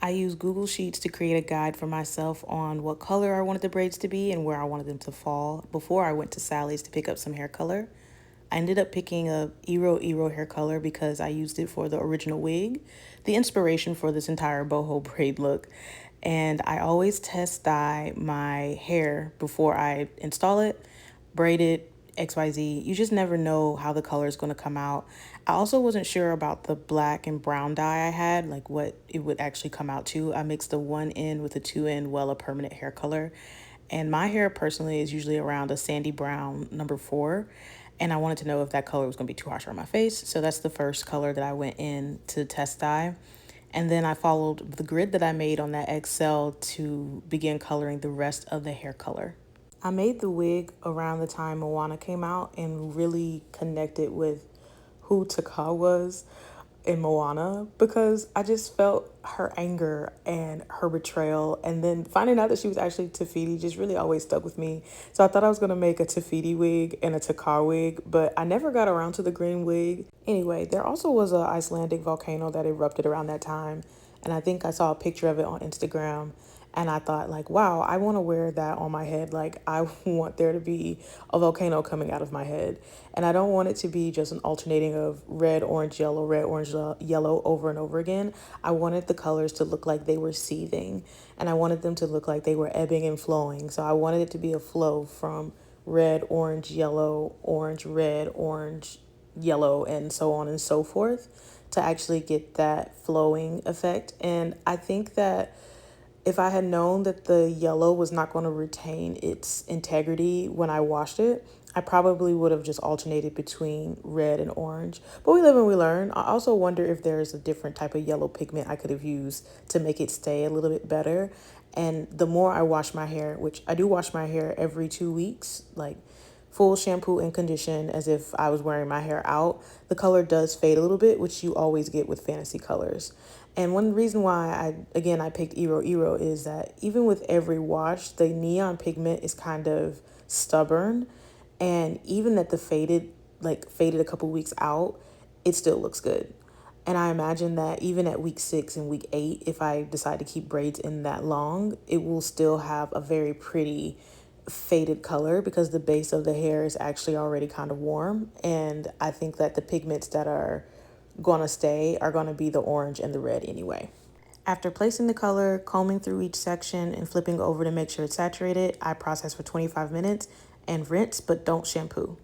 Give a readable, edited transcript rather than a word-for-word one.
I used Google Sheets to create a guide for myself on what color I wanted the braids to be and where I wanted them to fall before I went to Sally's to pick up some hair color. I ended up picking a Ero hair color because I used it for the original wig, the inspiration for this entire boho braid look. And I always test dye my hair before I install it, braid it, XYZ. You just never know how the color is going to come out. I also wasn't sure about the black and brown dye I had, like what it would actually come out to. I mixed a 1N with a 2N Wella permanent hair color. And my hair personally is usually around a sandy brown number 4. And I wanted to know if that color was going to be too harsh on my face. So that's the first color that I went in to test dye. And then I followed the grid that I made on that Excel to begin coloring the rest of the hair color. I made the wig around the time Moana came out and really connected with who Taka was in Moana because I just felt her anger and her betrayal. And then finding out that she was actually Tafiti just really always stuck with me. So I thought I was going to make a Tafiti wig and a Taka wig, but I never got around to the green wig. Anyway, there also was an Icelandic volcano that erupted around that time. And I think I saw a picture of it on Instagram. And I thought, like, wow, I want to wear that on my head. Like, I want there to be a volcano coming out of my head. And I don't want it to be just an alternating of red, orange, yellow over and over again. I wanted the colors to look like they were seething. And I wanted them to look like they were ebbing and flowing. So I wanted it to be a flow from red, orange, red, orange, yellow, and so on and so forth to actually get that flowing effect. And I think that if I had known that the yellow was not going to retain its integrity when I washed it, I probably would have just alternated between red and orange. But we live and we learn. I also wonder if there's a different type of yellow pigment I could have used to make it stay a little bit better. And the more I wash my hair, which I do wash my hair every 2 weeks, like full shampoo and condition as if I was wearing my hair out, the color does fade a little bit, which you always get with fantasy colors. And one reason why I picked Ero is that even with every wash, the neon pigment is kind of stubborn. And even that the faded a couple weeks out, it still looks good. And I imagine that even at week 6 and week 8, if I decide to keep braids in that long, it will still have a very pretty faded color because the base of the hair is actually already kind of warm. And I think that the pigments that are going to stay are going to be the orange and the red anyway. After placing the color, combing through each section, and flipping over to make sure it's saturated, I process for 25 minutes and rinse, but don't shampoo.